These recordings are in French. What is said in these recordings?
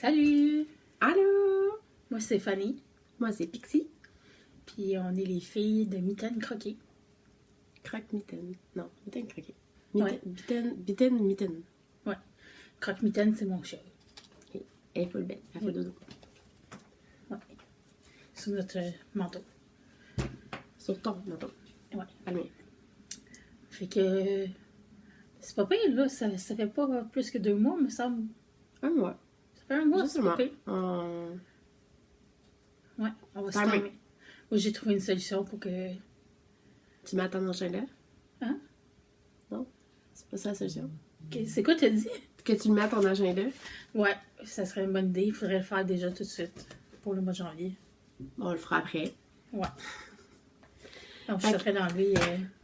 Salut! Allô? Moi, c'est Fanny. Moi, c'est Pixie. Puis on est les filles de Mitaine Croquée. Croque-mitaine. Non, mitaine croquée. Ouais. Mitaine. Ouais. Croque-Mitaine, c'est mon chat. Elle est full belle. Elle fait dodo. Ouais. Sous notre manteau. Sur ton manteau. Ouais. Pas le mien. Fait que c'est pas pire, là. Ça fait pas plus que 2 mois, me semble. Un mois. Ça fait un mois, Juste c'est un pas mois. pire. Ouais, on va se Timing. calmer. Moi, j'ai trouvé une solution pour que... Tu mets à ton agenda? Hein? Non? C'est pas ça la solution? C'est quoi t'as dit? Que tu le mets à ton agenda? Ouais, ça serait une bonne idée. Il faudrait le faire déjà tout de suite pour le mois de janvier. On le fera après. Ouais. Donc, je suis en train d'enlever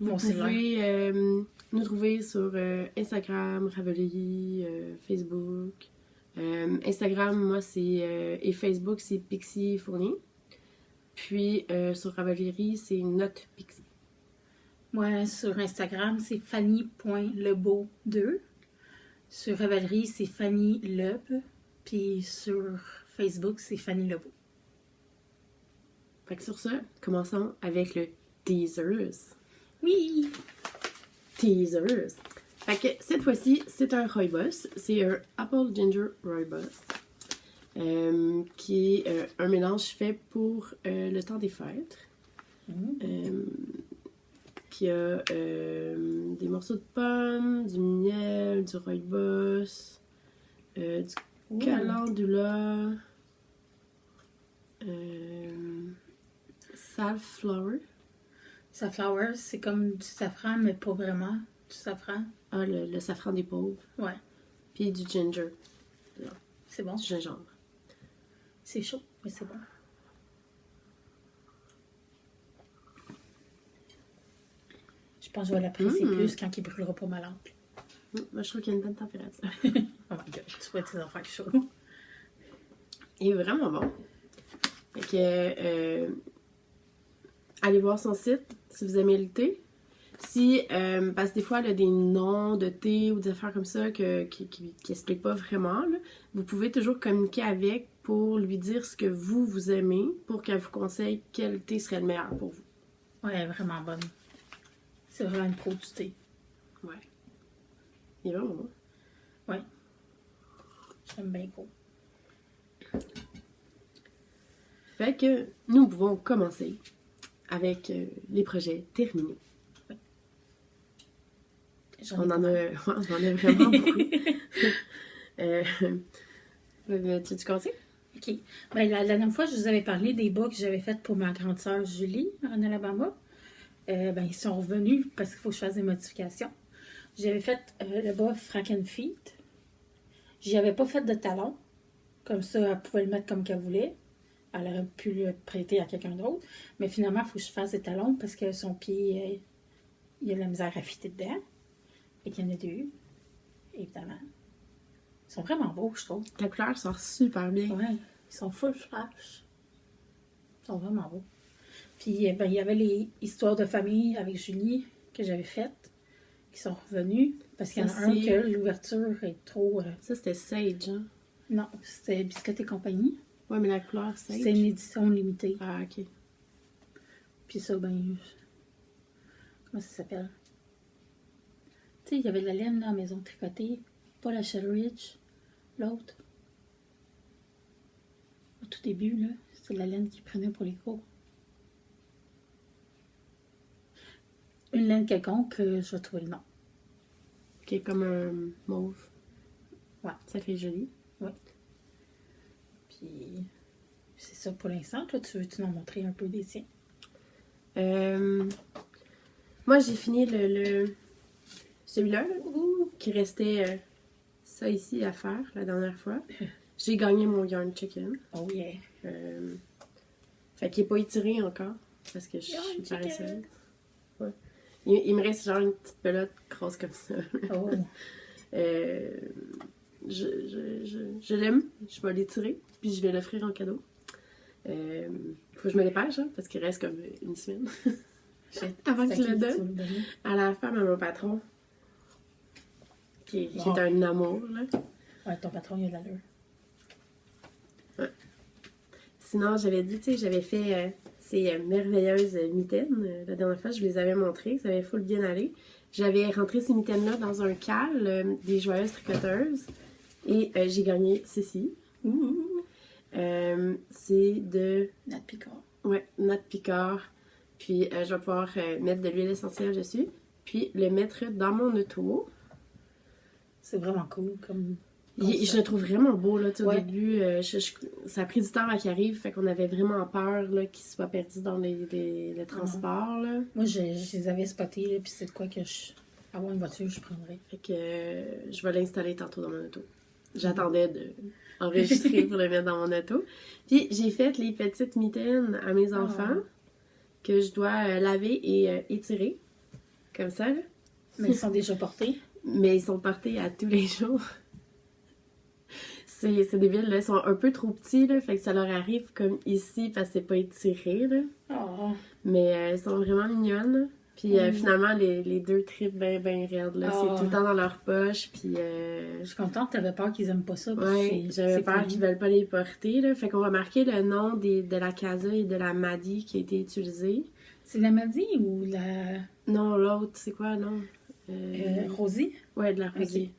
mon Vous cellulaire. pouvez nous trouver sur Instagram, Ravelry, Facebook. Instagram, moi, c'est... et Facebook, c'est Pixie Fournier. Puis, sur Ravelry, c'est Note Pixie. Moi, sur Instagram, c'est fanny.lebeau2. Sur Ravelry, c'est Fanny Leb. Puis sur Facebook, c'est Fanny Lebeau. Fait que sur ça, commençons avec le teasers. Oui! Teasers. Fait que cette fois-ci, c'est un rooibos. C'est un Apple Ginger Rooibos. Qui est un mélange fait pour le temps des fêtes. Qui a des morceaux de pommes, du miel, du rooibos, du calendula, safflower. Safflower, c'est comme du safran, mais pas vraiment du safran. Ah, le safran des pauvres. Ouais, Puis du ginger. c'est bon. Du gingembre. C'est chaud, mais c'est bon. Je pense que je vais l'apprécier plus quand il brûlera pas ma lampe. Moi, je trouve qu'il y a une bonne température. Oh my god, tu vois tes affaires chaudes. Il est vraiment bon. Fait que, allez voir son site si vous aimez le thé. Si, parce que des fois, elle a des noms de thé ou des affaires comme ça qui expliquent pas vraiment. Là. Vous pouvez toujours communiquer avec pour lui dire ce que vous aimez pour qu'elle vous conseille quel thé serait le meilleur pour vous. Ouais, elle est vraiment bonne. C'est vraiment une pro du thé. Ouais. Il est vraiment bon. Ouais. J'aime bien gros. Fait que nous pouvons commencer avec les projets terminés. On en a vraiment beaucoup. Tu commencer? OK. Ben, la dernière fois, je vous avais parlé des bas que j'avais faits pour ma grande sœur Julie en Alabama. Ben, ils sont revenus parce qu'il faut que je fasse des modifications. J'avais fait le bas Frankenfeet. J'y avais pas fait de talon. Comme ça, elle pouvait le mettre comme qu'elle voulait. Elle aurait pu le prêter à quelqu'un d'autre. Mais finalement, il faut que je fasse des talons parce que son pied, il y a de la misère à fitter dedans. Et qu'il y en a 2, évidemment. Ils sont vraiment beaux, je trouve. Ta couleur sort super bien. Ouais, ils sont full flash. Ils sont vraiment beaux. Puis, ben, il y avait les histoires de famille avec Julie que j'avais faites, qui sont revenues. Parce qu'il y en a Ça, un c'est- que l'ouverture est trop... Ça, c'était Sage, hein? Non, c'était Biscotte et compagnie. Ouais, mais la couleur Sage. C'était une édition limitée. Ah, ok. Puis ça, ben... Comment ça s'appelle? Tu sais, il y avait de la laine là, à la maison tricotée. Pas la Shellridge, l'autre. Au tout début, là, c'était de la laine qu'ils prenaient pour les cours. Une laine quelconque, je vais trouver le nom. Qui est comme un mauve. Ouais. Ça fait joli. Puis, c'est ça pour l'instant. Toi, tu veux-tu nous montrer un peu des tiens? Moi, j'ai fini celui-là, là, qui restait ça ici à faire la dernière fois. J'ai gagné mon Yarn Chicken. Oh yeah! Fait qu'il n'est pas étiré encore, parce que je Yarn suis Chicken. paresseuse. Ouais. Il me reste genre une petite pelote grosse comme ça. Oh! Je l'aime, je vais l'étirer, puis je vais l'offrir en cadeau. Faut que je me dépêche, hein, parce qu'il reste comme une semaine. Avant que je le donne à la femme à mon patron, qui est un amour, là. Ouais, ton patron, il a de l'allure. Sinon, j'avais dit, tu sais, j'avais fait ces merveilleuses mitaines. La dernière fois, je vous les avais montrées. Ça avait full bien allé. J'avais rentré ces mitaines-là dans un cal des Joyeuses Tricoteuses. Et j'ai gagné ceci. C'est de... Nat Picard. Ouais, Nat Picard. Puis je vais pouvoir mettre de l'huile essentielle dessus. Puis le mettre dans mon auto. C'est vraiment cool comme... Je le trouve vraiment beau, là, au Ouais. début. Ça a pris du temps avant qu'il arrive, fait qu'on avait vraiment peur là, qu'il soit perdu dans les transports, là. Moi, je les avais spotés, là, puis c'est de quoi que avoir une voiture, je prendrais. Fait que je vais l'installer tantôt dans mon auto. J'attendais de enregistrer pour le mettre dans mon auto. Puis j'ai fait les petites mitaines à mes enfants que je dois laver et étirer. Comme ça, là. Mais ils sont déjà portés. Mais ils sont portés à tous les jours. C'est débile, là. Ils sont un peu trop petits, là. Fait que ça leur arrive comme ici parce que c'est pas étiré, là. Oh. Mais ils sont vraiment mignonnes, là. Puis finalement, les deux tripent bien raides, là. C'est tout le temps dans leur poche, puis... Je suis contente, t'avais peur qu'ils aiment pas ça. Ouais, j'avais peur qu'ils veulent pas les porter, là. Fait qu'on va marquer le nom de la Casa et de la Madi qui a été utilisé. C'est la Maddy ou la... Non, l'autre, c'est quoi, non? Rosie? Ouais, de la Rosie.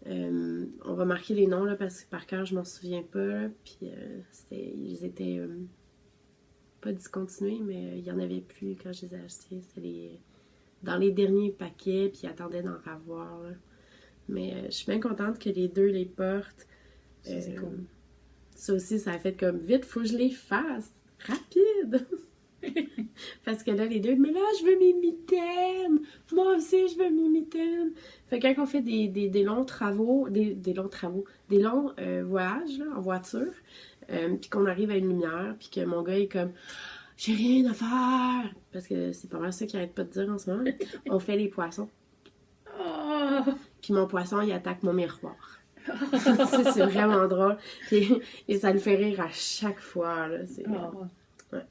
On va marquer les noms, là, parce que par cœur, je m'en souviens pas, là. Puis ils étaient pas discontinués, mais il y en avait plus quand je les ai achetés. C'était dans les derniers paquets, puis ils attendaient d'en avoir, là. Mais je suis bien contente que les deux les portent. C'est cool. Ça aussi, ça a fait comme vite, faut que je les fasse. Rapide! Parce que là, les deux, mais là, je veux mes mitaines! Moi aussi, je veux mes mitaines! Fait que quand on fait des longs travaux, des longs voyages là, en voiture, puis qu'on arrive à une lumière, puis que mon gars est comme j'ai rien à faire! Parce que c'est pas mal ça qu'il arrête pas de dire en ce moment. On fait les poissons. Oh! Puis mon poisson, il attaque mon miroir. Ça, c'est vraiment drôle. Puis, et ça le fait rire à chaque fois. Là. Ouais,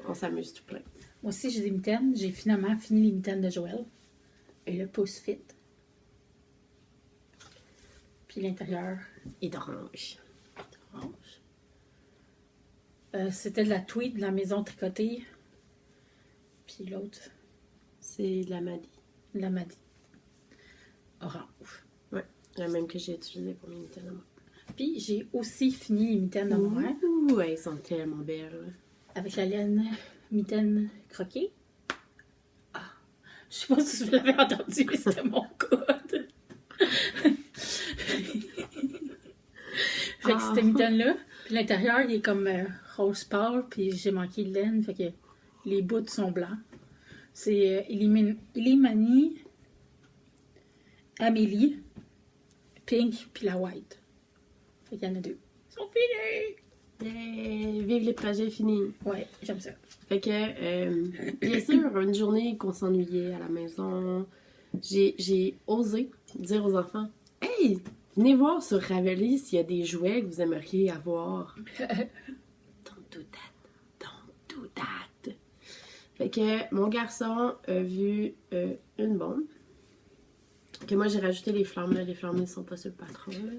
on s'amuse tout plein. Moi aussi, j'ai des mitaines. J'ai finalement fini les mitaines de Joël. Et le pouce fit. Puis l'intérieur Et d'orange. orange. C'était de la tweed de la maison tricotée. Puis l'autre, C'est de la Madi. de la Maddy. Orange. Ouais, la même que j'ai utilisée pour mes mitaines à moi. Puis j'ai aussi fini les mitaines de mon mère Ouh, elles sont tellement belles. avec la laine mitaine croquée. Ah, je sais pas si vous l'avez entendu, mais c'était mon code. Fait que cette mitaine-là, puis l'intérieur, il est comme rose pâle, puis j'ai manqué de laine, fait que les bouts sont blancs. C'est Illimani, Amélie, Pink, puis la White. Fait qu'il y en a deux. Ils sont finis! Yeah, vive les projets finis! Ouais, j'aime ça. Fait que, bien sûr, une journée qu'on s'ennuyait à la maison, j'ai osé dire aux enfants « Hey, venez voir sur Ravelry s'il y a des jouets que vous aimeriez avoir. » Don't do that. Don't do that. Fait que mon garçon a vu une bombe. Que moi, j'ai rajouté les flammes. Là. Les flammes ne sont pas sur le patron. Là.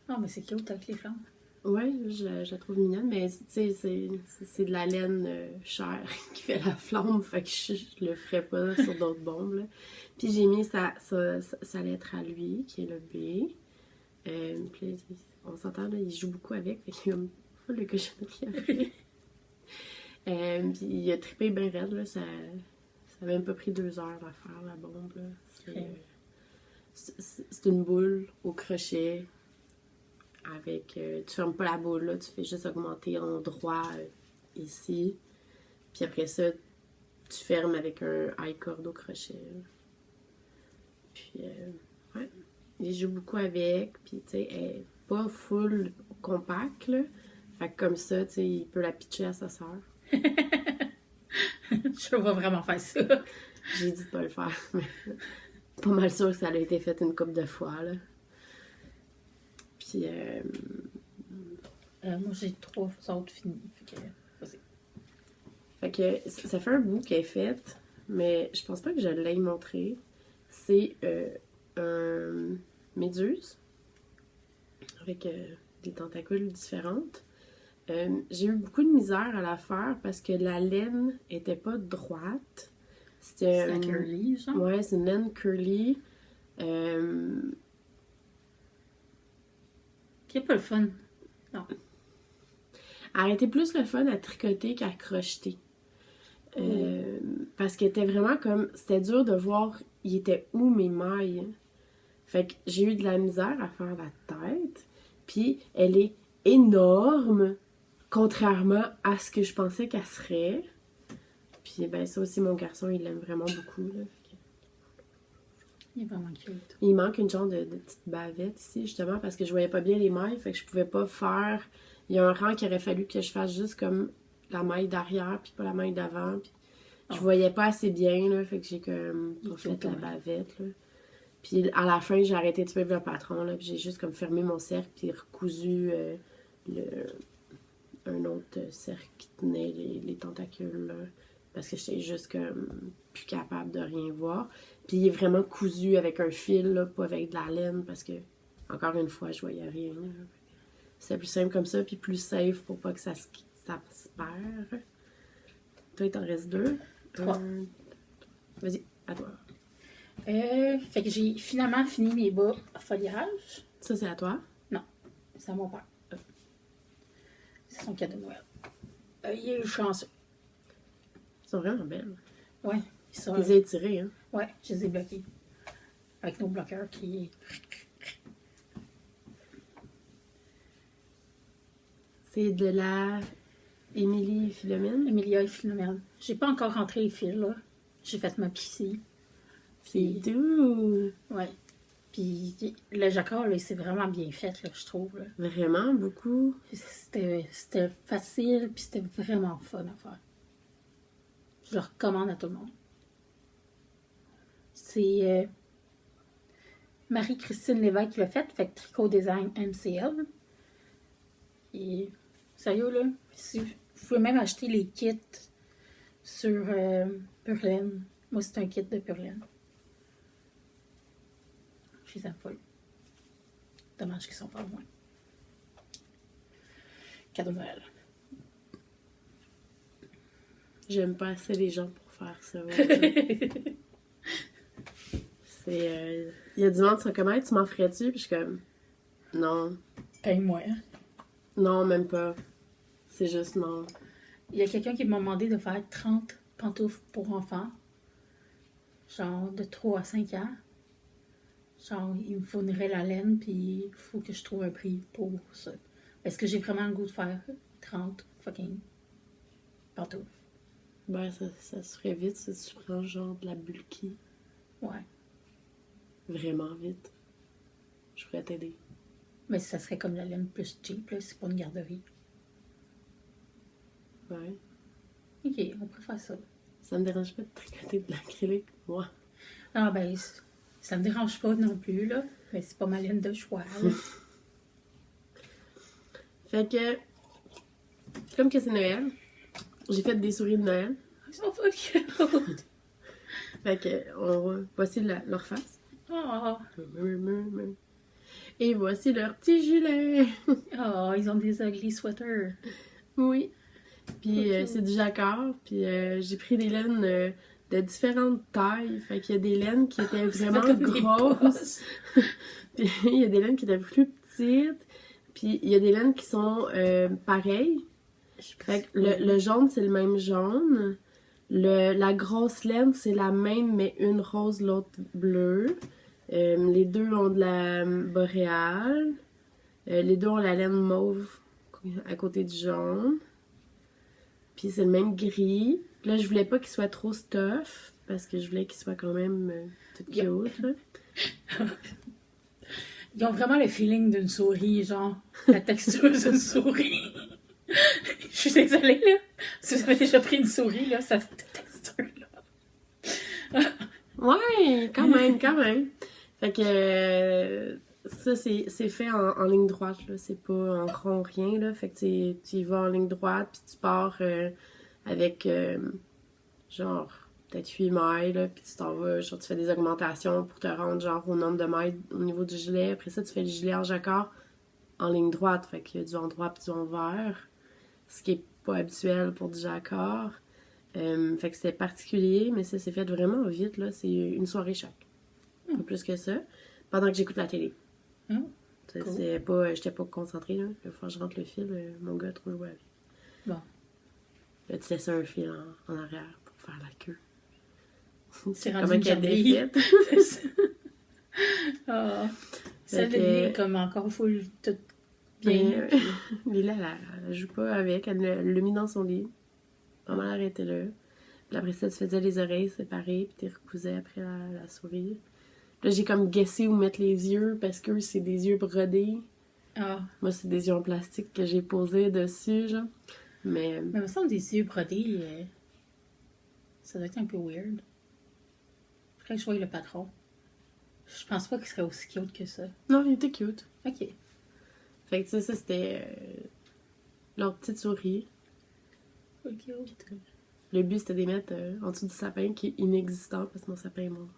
Non, mais c'est cute avec les flammes. Ouais, je la trouve mignonne, mais tu sais, c'est de la laine chère qui fait la flamme, fait que je le ferais pas sur d'autres bombes. Là. Puis j'ai mis sa lettre à lui, qui est le B. Puis on s'entend, là, il joue beaucoup avec, fait qu'il y a full de cochonneries après. Puis il a trippé bien raide, là, ça a même pas pris 2 heures à faire, la bombe. Là. C'est une boule au crochet. Avec, tu fermes pas la boule, là, tu fais juste augmenter en droit ici. Puis après ça, tu fermes avec un high cord au crochet. Là. Puis, ouais, il joue beaucoup avec. Puis, tu sais, elle est pas full compact, là. Fait que comme ça, tu sais, il peut la pitcher à sa sœur. Je vais vraiment faire ça. J'ai dit de pas le faire, mais pas mal sûr que ça a été fait une couple de fois, là. Puis, moi, j'ai 3 autres finis. Fait que, vas-y. Fait que ça fait un bout qu'elle est faite, mais je pense pas que je l'ai montré. C'est un méduse avec des tentacules différentes. J'ai eu beaucoup de misère à la faire parce que la laine était pas droite. C'est la curly, genre? Ouais, c'est une laine curly. Qui est pas le fun. Non. Elle était plus le fun à tricoter qu'à crocheter. Parce qu'elle était vraiment comme... C'était dur de voir, il était où mes mailles. Fait que j'ai eu de la misère à faire la tête. Puis elle est énorme, contrairement à ce que je pensais qu'elle serait. Puis ben ça aussi, mon garçon, il l'aime vraiment beaucoup. Là. Il est vraiment cute. Il manque une genre de petite bavette ici, justement, parce que je voyais pas bien les mailles. Fait que je pouvais pas faire... Il y a un rang qu'il aurait fallu que je fasse juste comme la maille d'arrière, puis pas la maille d'avant. Puis je voyais pas assez bien, là. Fait que j'ai comme pas fait la bavette, là. Puis à la fin, j'ai arrêté de suivre le patron, là. Puis j'ai juste comme fermé mon cercle, puis recousu un autre cercle qui tenait les tentacules, là. Parce que j'étais juste comme plus capable de rien voir. Puis il est vraiment cousu avec un fil, là, pas avec de la laine, parce que, encore une fois, je voyais rien, là. C'était plus simple comme ça, puis plus safe pour pas que ça se perd. Toi, il t'en reste 2. 3. Vas-y, à toi. Fait que j'ai finalement fini mes bas à foliage. Ça, c'est à toi? Non, c'est à mon père. C'est son cadeau de Noël. Il est chanceux. Ils sont vraiment belles. Ouais, ils sont... Tu les as étirées, hein? Ouais, je les ai bloqués. Avec nos bloqueurs qui... C'est de la Émilie Philomène. Emilia et Philomène. J'ai pas encore rentré les fils, là. J'ai fait ma piscine. C'est doux. Ouais. Puis le jacquard, là, c'est vraiment bien fait, là, je trouve. Là. Vraiment, beaucoup. C'était facile, puis c'était vraiment fun à faire. Je le recommande à tout le monde. C'est Marie-Christine Lévesque qui l'a fait que Tricot Design MCL. Et sérieux, là, si, vous pouvez même acheter les kits sur Purlaine. Moi, c'est un kit de Purlaine. Je les aime full. Dommage qu'ils sont pas loin. Cadeau de Noël. J'aime pas assez les gens pour faire ça. Ouais. C'est... Il y a du monde qui sont comme, hey, tu m'en ferais-tu? Puis je suis comme, non. Paye-moi. Non, même pas. C'est juste non. Il y a quelqu'un qui m'a demandé de faire 30 pantoufles pour enfants. Genre de 3 à 5 ans. Genre, il me faudrait la laine, puis il faut que je trouve un prix pour ça. Est-ce que j'ai vraiment le goût de faire 30 fucking pantoufles? Ben, ça se ferait vite si tu prends genre de la bulky. Ouais. Vraiment vite. Je pourrais t'aider. Mais ça serait comme la laine plus cheap, là. C'est pas une garderie. Ouais. Ok, on pourrait faire ça. Ça me dérange pas de tricoter de l'acrylique, moi. Ah ben, ça me dérange pas non plus, là. Mais c'est pas ma laine de choix, là. Fait que, comme que c'est Noël, j'ai fait des souris de Noël. Ils sont pas cute. Fait que, voici leur face. Oh. Et voici leur petit gilet. Oh, ils ont des ugly sweaters. Oui. Puis c'est du jacquard. Puis j'ai pris des laines de différentes tailles. Fait qu'il y a des laines qui étaient vraiment grosses. Puis il y a des laines qui étaient plus petites. Puis il y a des laines qui sont pareilles. Fait que le jaune, c'est le même jaune. La grosse laine, c'est la même, mais une rose, l'autre bleue. Les deux ont de la boréale. Les deux ont la laine mauve à côté du jaune. Puis c'est le même gris. Là, je voulais pas qu'il soit trop stuff, parce que je voulais qu'il soit quand même tout cute. Là. Ils ont vraiment le feeling d'une souris, genre la texture d'une souris. Je suis désolée, là. Si vous avez déjà pris une souris, là, ça cette texture-là. Ouais, quand même, quand même. Fait que ça, c'est fait en ligne droite, là. C'est pas en rond, rien, là. Fait que tu y vas en ligne droite, puis tu pars avec, genre, peut-être 8 mailles, là, puis tu t'en vas, genre, tu fais des augmentations pour te rendre, genre, au nombre de mailles au niveau du gilet. Après ça, tu fais le gilet en jacquard en ligne droite. Fait qu'il y a du endroit et du envers, ce qui est pas habituel pour du jacquard. Fait que c'était particulier, mais ça s'est fait vraiment vite, là. C'est une soirée chaque. Pas plus que ça. Pendant que j'écoute la télé. Cool. J'étais pas concentrée, là. Une fois que je rentre le fil, mon gars a trop joué avec. Bon. Là, tu laisses un fil en arrière pour faire la queue. C'est comme rendu un une cadet. Ah. Celle de Fait lui, comme encore full, tout bien. Lila, elle joue pas avec. Elle l'a mis dans son lit. Maman l'arrêtait là. Puis après ça, tu faisais les oreilles séparées, puis tu recousais après la souris. Là, j'ai comme guessé où mettre les yeux, parce que c'est des yeux brodés. Ah. Moi, c'est des yeux en plastique que j'ai posés dessus, genre. Mais il me semble des yeux brodés, ça doit être un peu weird. Faudrait que je voie le patron. Je pense pas qu'il serait aussi cute que ça. non, il était cute. Ok. Fait que, tu sais, ça, c'était leur petite souris. Full cute. Le but, c'était de les mettre en dessous du sapin, qui est inexistant, parce que mon sapin est mort.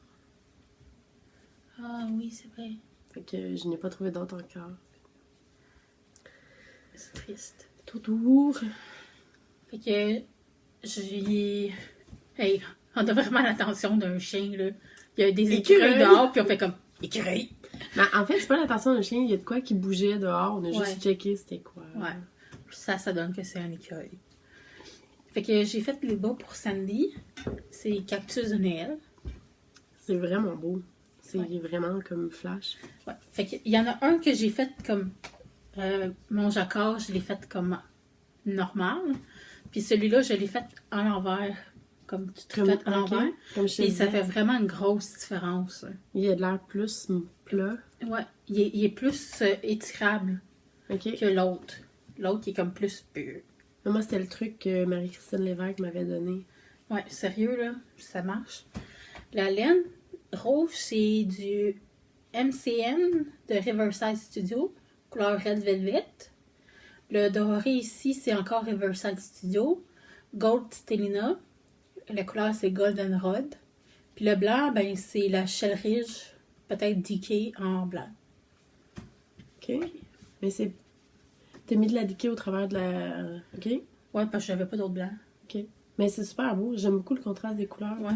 Ah oui, c'est vrai. Fait que je n'ai pas trouvé d'autre encore. C'est triste. Tout tour. Fait que j'ai... Hey, on a vraiment l'attention d'un chien, là. Il y a des écureuils dehors, puis on fait comme écureuil. Mais en fait, c'est pas l'attention d'un chien, il y a de quoi qui bougeait dehors, on a juste checké c'était quoi. Ouais. Ça donne que c'est un écureuil. Fait que j'ai fait les bas pour Sandy. C'est cactus de Noël. C'est vraiment beau. C'est vraiment comme flash. Ouais. Fait qu'il y en a un que j'ai fait comme... mon jacquard, je l'ai fait comme normal. Puis celui-là, je l'ai fait à l'envers. Comme tu te fais à l'envers. Et ça fait vraiment une grosse différence. Il a de l'air plus plat. Ouais. Il est plus étirable que l'autre. L'autre, il est comme plus pur. Moi, c'était le truc que Marie-Christine Lévesque m'avait donné. Ouais, sérieux, là, ça marche. La laine rouge, c'est du MCN de Riverside Studio, couleur Red Velvet. Le doré ici, c'est encore Riverside Studio, Gold Stellina. La couleur, c'est Golden Rod. Puis le blanc, ben, c'est la Shell Ridge, peut-être DK en blanc. OK. Mais c'est... T'as mis de la DK au travers de la... OK? Ouais, parce que j'avais pas d'autre blanc. OK. Mais c'est super beau. J'aime beaucoup le contraste des couleurs. Ouais.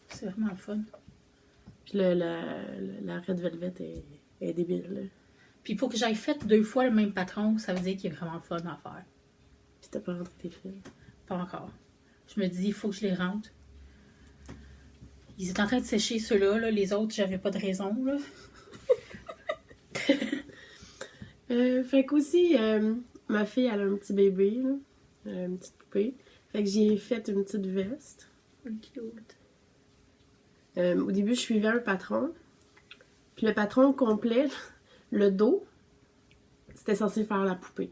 C'est vraiment le fun. Puis la Red Velvet est débile, là. Puis il faut que j'aille fait 2 fois le même patron, ça veut dire qu'il est vraiment fun à faire. Puis t'as pas rentré tes fils? Pas encore. Je me dis, il faut que je les rentre. Ils étaient en train de sécher ceux-là, là. Les autres, j'avais pas de raison, là. Fait qu'aussi, ma fille, elle a un petit bébé, là. Elle a une petite poupée. Fait que j'ai fait une petite veste. Cute. Au début, je suivais un patron. Puis le patron complet, le dos, c'était censé faire la poupée.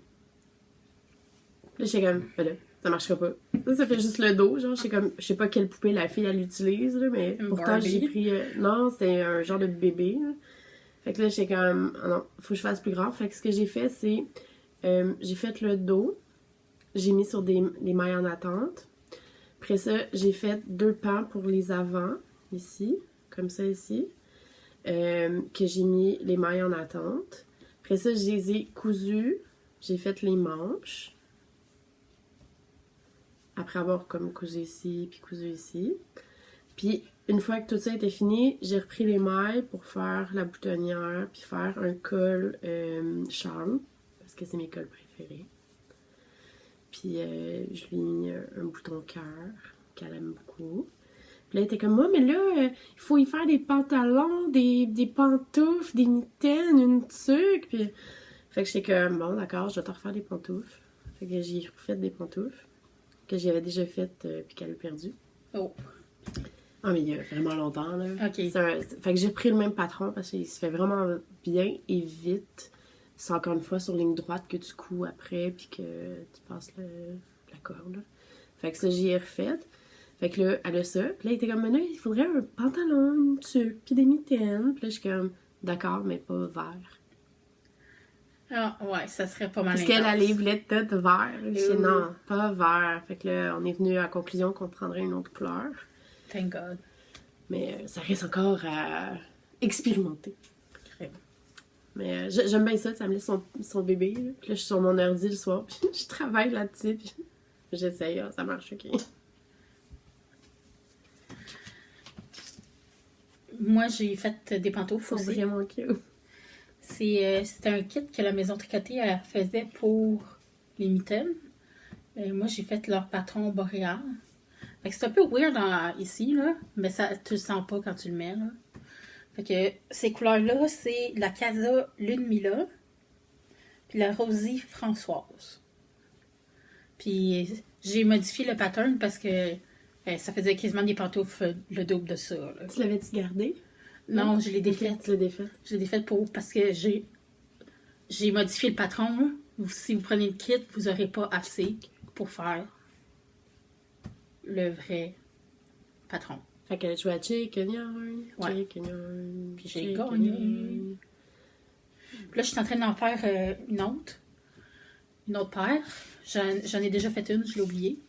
Là, j'étais comme, ben là, ça marchera pas. Ça fait juste le dos, genre, j'étais comme, je sais pas quelle poupée la fille, elle utilise, là, mais Une pourtant, Barbie. j'ai pris... non, c'était un genre de bébé, là. Fait que là, j'étais comme, ah non, faut que je fasse plus grand. Fait que ce que j'ai fait, c'est, j'ai fait le dos, j'ai mis sur des mailles en attente. Après ça, j'ai fait 2 pans pour les avants, ici, comme ça ici, que j'ai mis les mailles en attente. Après ça, je les ai cousus, j'ai fait les manches. Après avoir comme cousu ici, puis cousu ici. Puis, une fois que tout ça était fini, j'ai repris les mailles pour faire la boutonnière, puis faire un col charme, parce que c'est mes cols préférés. Puis, je lui ai mis un bouton cœur, qu'elle aime beaucoup. Puis là, elle était comme, moi, mais là, il faut y faire des pantalons, des pantoufles, des mitaines, une tuque. Puis, fait que j'étais comme, bon, d'accord, je vais te refaire des pantoufles. Fait que j'ai refait des pantoufles, que j'avais déjà faites, puis qu'elle a perdu. Oh. Ah, mais il y a vraiment longtemps, là. OK. Fait que j'ai pris le même patron parce qu'il se fait vraiment bien et vite. C'est encore une fois sur ligne droite que tu couds après puis que tu passes la corde. Fait que ça, j'y ai refait. Fait que là, elle a ça. Puis là, il était comme, mais là, il faudrait un pantalon, une tuque, puis des mitaines. Puis là, je suis comme, d'accord, mais pas vert. Ah, ouais, ça serait pas mal. Parce qu'elle allait voulait tout vert. Je dis, Oui. non, pas vert. Fait que là, on est venu à la conclusion qu'on prendrait une autre couleur. Thank God. Mais ça reste encore à expérimenter. Crème. Mais j'aime bien ça, ça me laisse son bébé. Là. Puis là, je suis sur mon ordi le soir, puis je travaille là-dessus, puis j'essaye, ça marche, ok. Moi, j'ai fait des pantoufles C'est aussi. vraiment cute. C'était un kit que la maison tricotée elle faisait pour les mitaines. Moi, j'ai fait leur patron boréal. Fait que c'est un peu weird ici, là, mais ça, tu le sens pas quand tu le mets, là. Fait que ces couleurs-là, c'est la Casa Lune Mila, puis la Rosie Françoise. Puis j'ai modifié le pattern parce que ça faisait quasiment des pantoufles le double de ça, là. Tu l'avais-tu gardé? Non, je l'ai défaite. Tu l'as défaite? Je l'ai défaite parce que j'ai modifié le patron, là. Si vous prenez le kit, vous n'aurez pas assez pour faire le vrai patron. Fait qu'elle a joué à Chicken Yarn, Ouais. Chicken Yarn, Puis j'ai Chicken gagné. Yarn. Puis là, je suis en train d'en faire une autre paire. J'en ai déjà fait une, je l'ai oubliée.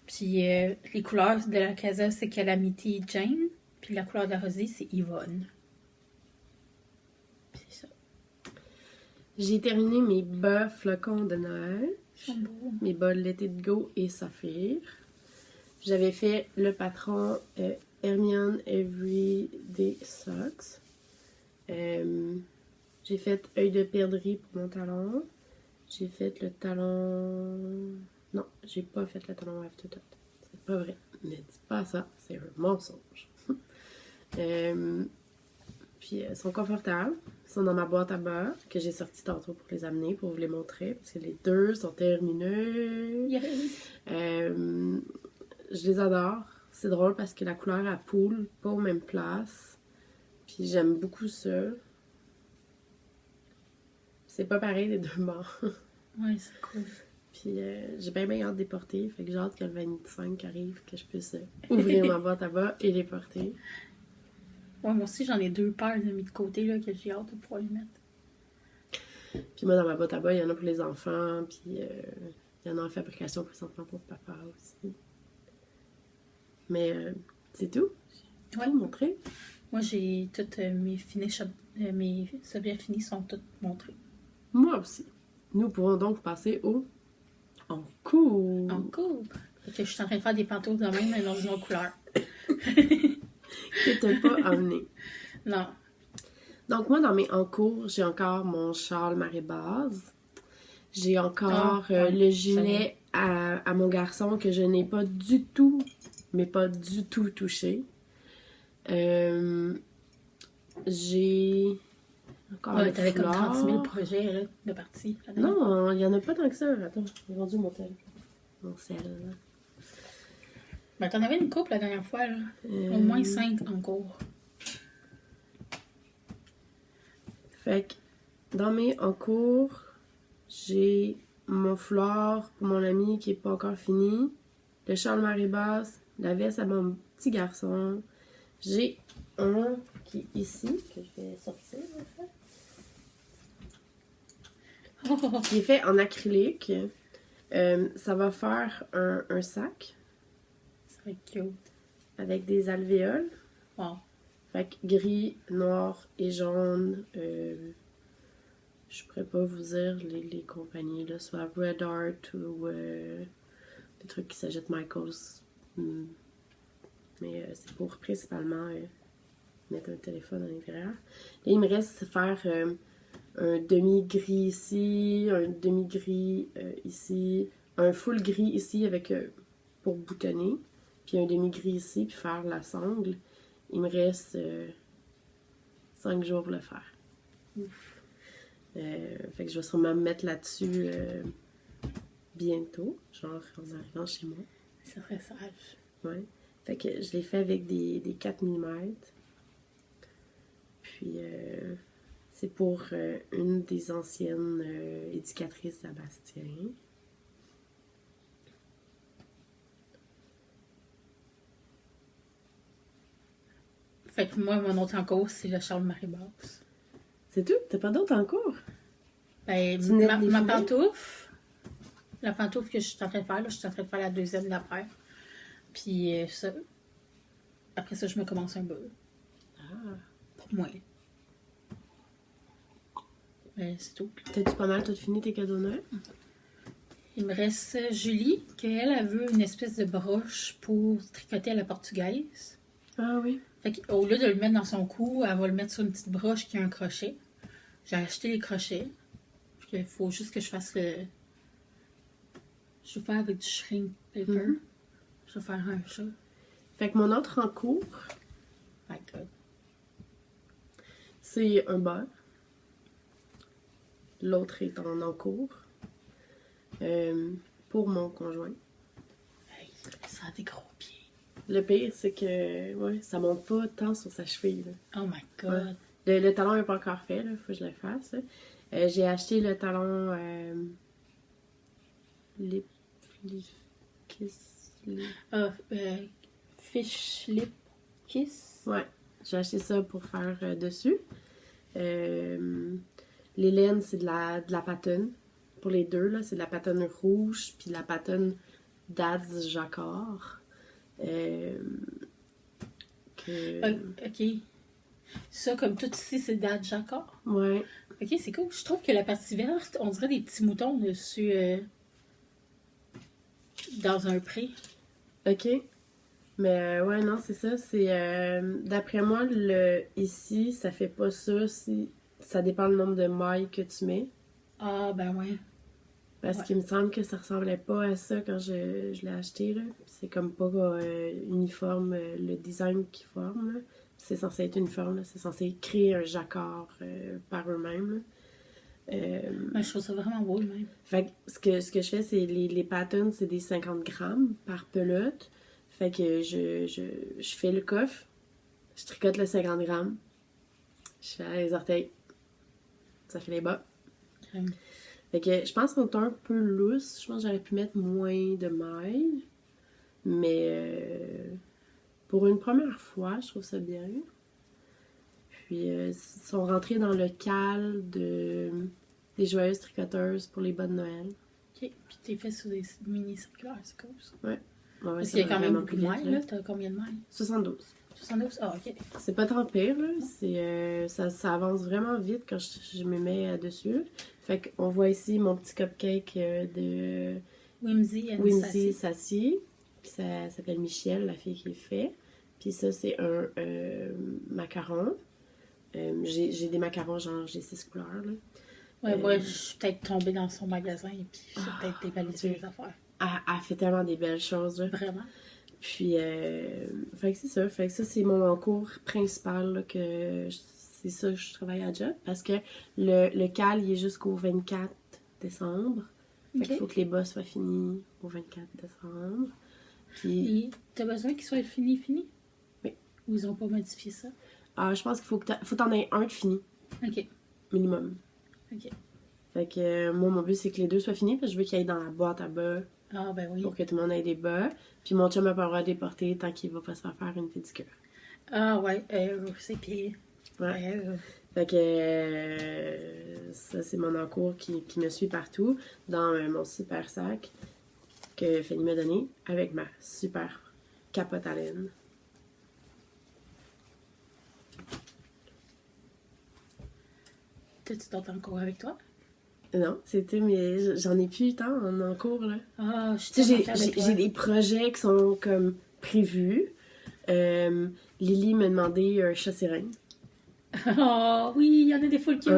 Puis les couleurs de la Casa, c'est Calamity Jane. Puis la couleur de la Rosie, c'est Yvonne. Puis c'est ça. J'ai terminé mes bas flocons de neige, Ils sont beaux. mes bas Let It Go et Saphir. J'avais fait le patron Hermione Everyday Socks. J'ai fait œil de perdrix pour mon talon. J'ai fait le talon... Non, j'ai pas fait le talon After Thought. C'est pas vrai. Ne dis pas ça, c'est un mensonge. Puis ils sont confortables. Ils sont dans ma boîte à bas que j'ai sorti tantôt pour les amener, pour vous les montrer. Parce que les deux sont terminés. Je les adore. C'est drôle parce que la couleur à poule, pas aux mêmes places. Puis j'aime beaucoup ça. C'est pas pareil les deux bords. Ouais, c'est cool. Puis j'ai bien hâte de les porter. Fait que j'ai hâte que le 25 arrive, que je puisse ouvrir ma boîte à bas et les porter. Ouais, moi aussi, j'en ai 2 paires de mis de côté là, que j'ai hâte de pouvoir les mettre. Puis moi, dans ma boîte à bas, il y en a pour les enfants. Puis il y en a en fabrication présentement pour papa aussi. Mais c'est tout. Ouais. Tout montrer. Moi, j'ai toutes mes objets finis sont toutes montrés. Moi aussi. Nous pourrons donc passer au en cours. En cool. Fait que je suis en train de faire des pantoufles de même, mais dans une autre couleur. Que t'as pas amené. Non. Donc moi, dans mes en cours, j'ai encore mon châle marée basse. J'ai encore ouais, le gilet à mon garçon que je n'ai pas du tout, mais pas du tout touché. J'ai encore Ouais, le t'avais comme 30 000 foulard. projets là, de parties. Non, il y en a pas tant que ça. Attends, j'ai vendu mon tel. Mon sel. Ben, t'en avais une couple la dernière fois, là. Au moins 5 en cours. Fait que dans mes en cours, j'ai mon foulard pour mon ami qui est pas encore fini, le châle marée basse, la veste à mon petit garçon. J'ai un qui est ici, que je vais sortir en fait. Qui est fait en acrylique. Ça va faire un sac Ça va être cute. avec des alvéoles. Wow. Fait que gris, noir et jaune. Je pourrais pas vous dire les compagnies, là, soit Red Art ou des trucs qui s'achètent Michaels. Mais c'est pour principalement mettre un téléphone à l'intérieur. Là, il me reste faire un demi-gris ici, un demi-gris ici, un full gris ici avec pour boutonner, puis un demi-gris ici, puis faire la sangle. Il me reste 5 jours pour le faire. Fait que je vais sûrement me mettre là-dessus bientôt, genre en arrivant chez moi. Ça serait sage. Ouais. Fait que je l'ai fait avec des 4 mm. Puis c'est pour une des anciennes éducatrices à Bastien. Fait que moi, mon autre en cours, c'est le Charles Marie Basse. C'est tout? T'as pas d'autres en cours? Ben, Tu venais de les ma finir? pantoufle, la pantoufle que je suis en train de faire, là, je suis en train de faire la deuxième de la paire. Puis ça. Après ça, je me commence un bas. Ah. Pour moi. Mais c'est tout. T'as-tu pas mal tout fini tes cadeaux de Noël? Il me reste Julie, qu'elle elle veut une espèce de broche pour tricoter à la portugaise. Ah oui. Fait qu'au lieu de le mettre dans son cou, elle va le mettre sur une petite broche qui a un crochet. J'ai acheté les crochets. Il faut juste que je fasse le... Je vais faire avec du shrink paper. Mhm. Je vais faire un chat. Fait que mon autre en cours, My God. c'est un beurre. L'autre est en cours. Pour mon conjoint. Hey, ça a des gros pieds. Le pire, c'est que ouais, ça monte pas tant sur sa cheville. Là. Oh my God. Le talon n'est pas encore fait, il faut que je le fasse. J'ai acheté le talon lip kiss. Ah, fish lip kiss. Ouais, j'ai acheté ça pour faire dessus. Les laines, c'est de la patine. Pour les deux, là, c'est de la patine rouge puis de la patine Dad's Jacquard. Ok. Ça, comme tout ici, c'est Dad Jacquard. Ouais. Ok, c'est cool. Je trouve que la partie verte, on dirait des petits moutons dessus dans un pré. Ok. Mais ouais, non, c'est ça. C'est d'après moi, ici, ça fait pas ça. Ça dépend du nombre de mailles que tu mets. Ah, ben ouais. Parce Ouais. qu'il me semble que ça ressemblait pas à ça quand je l'ai acheté. Là. C'est comme pas uniforme le design qu'ils forment. Là. C'est censé être uniforme. Là. C'est censé créer un jacquard par eux-mêmes. Ben, je trouve ça vraiment beau, même. Fait que ce que je fais, c'est les patterns, c'est des 50 grammes par pelote. Fait que je fais le coffre, je tricote le 50 grammes, je fais les orteils, ça fait les bas. Hum. Fait que je pense qu'on est un peu lousse. Je pense que j'aurais pu mettre moins de mailles. Mais pour une première fois, je trouve ça bien. Puis ils sont rentrés dans le cal des joyeuses tricoteuses pour les bas de Noël. Ok. Puis t'es fait sur des mini circulaires, c'est cool ça. Ouais, Parce ça qu'il y a va quand même vraiment beaucoup plus de vite, mailles, là. T'as combien de mailles? 72. 72? Ah, ok. C'est pas tant pire, là. Ça avance vraiment vite quand je me mets dessus. Là. Fait qu'on voit ici mon petit cupcake de Whimsy and Whimsy Sassy. Sassy. Puis ça s'appelle Michel, la fille qui le fait. Puis ça, c'est un macaron. J'ai des macarons, genre j'ai 6 couleurs, là. Ouais, moi, je suis peut-être tombée dans son magasin et puis j'ai peut-être dévalisé les affaires. Elle fait tellement des belles choses, là. Vraiment. Puis, fait que c'est ça. Fait que ça, c'est mon cours principal, là, c'est ça que je travaille à job. Parce que le cal, il est jusqu'au 24 décembre. Fait qu'il Ok. faut que les bas soient finis au 24 décembre. Puis, Et t'as besoin qu'il soit fini? Oui. Ou ils ont pas modifié ça? je pense qu'il faut que t'en aies un de fini, Ok. minimum. Ok. Fait que moi, mon but, c'est que les deux soient finis, parce que je veux qu'ils aillent dans la boîte à bas Ah, ben oui. pour que tout le monde ait des bas. Puis mon chum n'a pas le droit de les porter tant qu'il va pas se faire une pédicure. Ah, ouais. C'est pire. Ouais. Fait que ça, c'est mon encours qui me suit partout dans mon super sac que Fanny m'a donné avec ma super capote à laine. T'as-tu d'autres encours avec toi? Non, c'était, mais j'en ai plus tant en encours, là. Ah, je suis Tu sais, tellement fière de toi. j'ai des projets qui sont comme prévus. Lily m'a demandé un chat sirène. Oh, oui, il y en a des full cute.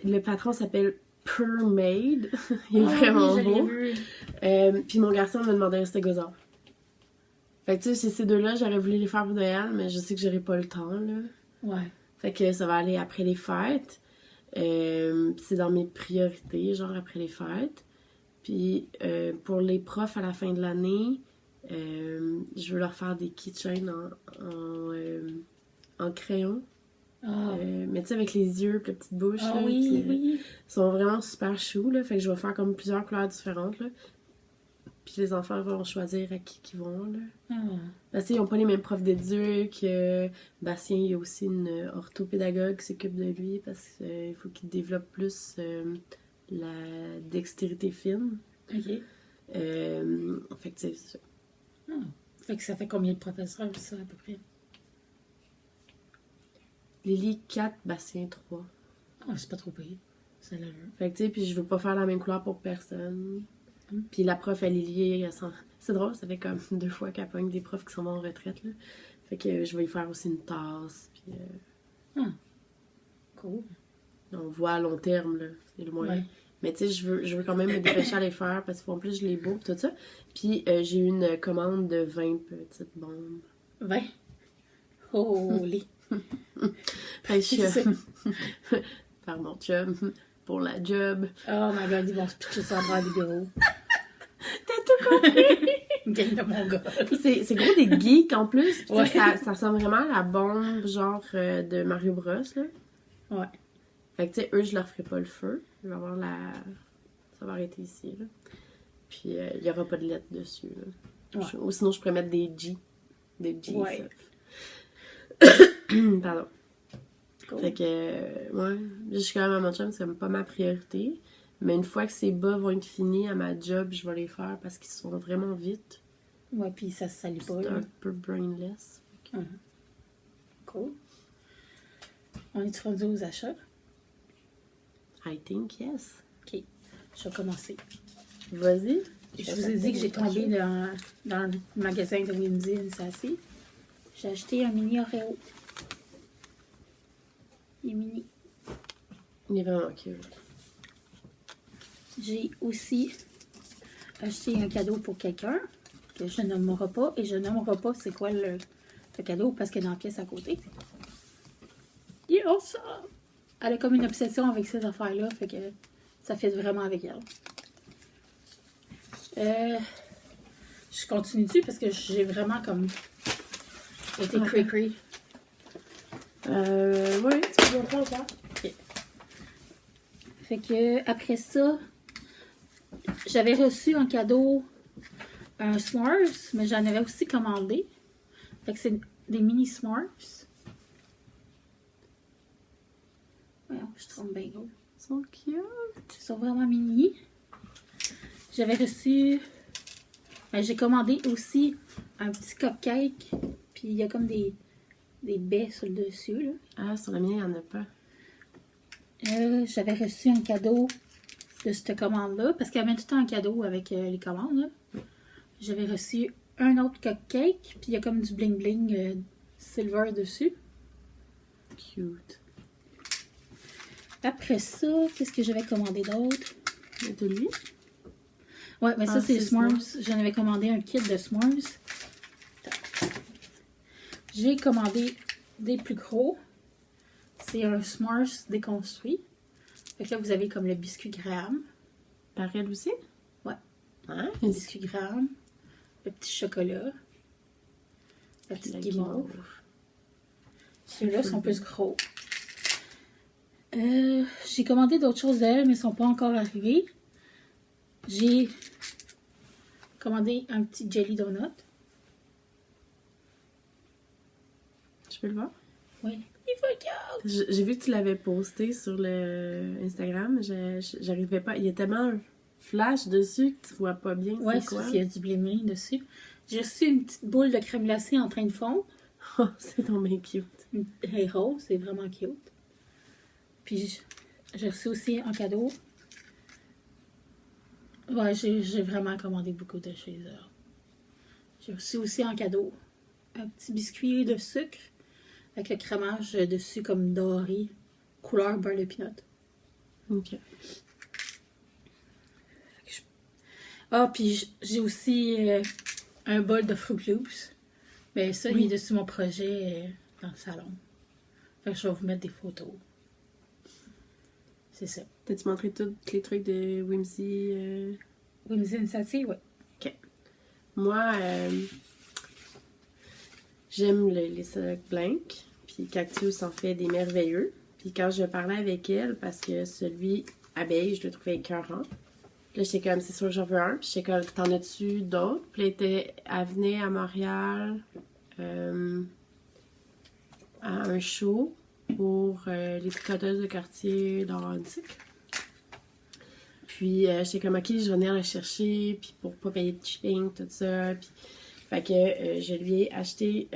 Le patron s'appelle Permaid. Il est Ah vraiment oui, je l'ai beau. vu. Puis mon garçon m'a demandé un stégosaure. Fait que tu sais, ces deux-là, j'aurais voulu les faire pour Noël, mais je sais que j'aurai pas le temps, là. Ouais. Fait que ça va aller après les fêtes. C'est dans mes priorités, genre après les fêtes. Puis pour les profs à la fin de l'année, je veux leur faire des keychains en crayon. Ah, Mais tu sais, avec les yeux, puis la petite bouche. ah là, oui, puis, oui. ils sont vraiment super choux, là. Fait que je vais faire comme plusieurs couleurs différentes, là. Puis les enfants vont choisir à qui qu'ils vont, là. Ah. Parce qu'ils n'ont pas les mêmes profs d'éduc. Bastien, il y a aussi une orthopédagogue qui s'occupe de lui parce qu'il faut qu'il développe plus la dextérité fine. Ok. Fait que c'est ça. Ah. Fait que ça fait combien de professeurs, ça, à peu près? Lily, 4, Bastien, 3. Ah, c'est pas trop payé. Ça l'a vu. Fait que, tu sais, puis je veux pas faire la même couleur pour personne. Mm. Puis la prof, elle est liée, elle s'en... C'est drôle, ça fait comme 2 fois qu'elle pogne des profs qui sont en retraite, là. Fait que je vais y faire aussi une tasse, puis Cool. on voit à long terme, là, c'est le moyen. Ouais. Mais tu sais, je veux quand même me dépêcher à les faire, parce qu'en plus, je les beau, tout ça. Puis j'ai eu une commande de 20 petites bombes. 20. Holy. Fait que je... Par mon chum, pour la job. Oh my god, ils vont se pitcher ça en bras du bureau. T'as tout compris! Gang de mon gars. C'est gros des geeks en plus. Puis tu sais, Ouais. ça ressemble vraiment à la bombe genre de Mario Bros. Là. Ouais. Fait que tu sais, eux, je leur ferai pas le feu. Je vais avoir la. Ça va arrêter ici. Là. Puis il y aura pas de lettres dessus. Là. Ouais. Ou sinon, je pourrais mettre des G. Des G. Ouais. Pardon. Cool. Fait que, ouais, je suis quand même à mon chum, c'est pas ma priorité. Mais une fois que ces bas vont être finis à ma job, je vais les faire parce qu'ils sont vraiment vite. Ouais, puis ça se salit pas, C'est là. un peu brainless. Cool. On est rendu aux achats? I think yes. Ok. Je vais commencer. Vas-y. Je vous ai dit que j'ai tombé dans le magasin de Whimsy Sassy. J'ai acheté un mini Oreo. Il est mini. Il est vraiment cute. J'ai aussi acheté un cadeau pour quelqu'un que je nommerai pas. Et je nommerai pas c'est quoi le cadeau parce qu'elle est dans la pièce à côté. Et oh ça! Elle a comme une obsession avec ces affaires-là. Fait que ça fait vraiment avec elle. Je continue dessus parce que j'ai vraiment comme été cray-cray. Oui, tu peux montrer encore. Ok. Fait que après ça, j'avais reçu en cadeau un S'mores, mais j'en avais aussi commandé. Fait que c'est des mini S'mores. Voyons, je trompe bien gros. Ils sont cute. Ils sont vraiment mini. J'avais reçu... j'ai commandé aussi un petit cupcake. Puis il y a comme des baies sur le dessus, là. Ah, sur le mien, il n'y en a pas. J'avais reçu un cadeau de cette commande-là, parce qu'il y avait tout le temps un cadeau avec les commandes. Là. J'avais reçu un autre cupcake, puis il y a comme du bling-bling silver dessus. Cute. Après ça, qu'est-ce que j'avais commandé d'autre? De lui? Ouais, mais ça, Ah, c'est c'est S'mores. J'en avais commandé un kit de S'mores. J'ai commandé des plus gros. C'est un S'mores déconstruit. Fait que là, vous avez comme le biscuit Graham. Par elle aussi? Ouais. Hein? Le biscuit Graham. Le petit chocolat. La petite guimauve. Ceux-là sont plus gros. J'ai commandé d'autres choses d'elle, mais ils sont pas encore arrivés. J'ai commandé un petit jelly donut. Je peux le voir? Oui. Il faut cute! J'ai vu que tu l'avais posté sur le Instagram. J'arrivais pas. Il y a tellement un flash dessus que tu vois pas bien Ouais, c'est quoi. il y a du bling dessus. J'ai reçu une petite boule de crème glacée en train de fondre. Oh, c'est donc bien cute. Elle est rose, c'est vraiment cute. Puis j'ai reçu aussi en cadeau. Ouais, j'ai vraiment commandé beaucoup de chez eux. J'ai reçu aussi en cadeau un petit biscuit de sucre avec le crémage dessus comme doré, couleur beurre de pinot. Ok. Ah, puis j'ai aussi un bol de Fruit Loops. Mais ça, il est dessus mon projet dans le salon. Fait que je vais vous mettre des photos. C'est ça. T'as-tu montré tous les trucs de Whimsy? Whimsy Sassy, ouais. Ok. Moi, j'aime les sacs blancs. Puis Cactus en fait des merveilleux. Puis quand je parlais avec elle, parce que celui à beige, je le trouvais écœurant. Là, j'étais comme, c'est sûr que j'en veux un. Puis j'étais comme, t'en as-tu d'autres? Puis elle venait à Montréal à un show pour les tricoteuses de quartier d'Orantic. Puis j'étais comme, ok, je venais la chercher, puis pour pas payer de shipping, tout ça. Puis, fait que je lui ai acheté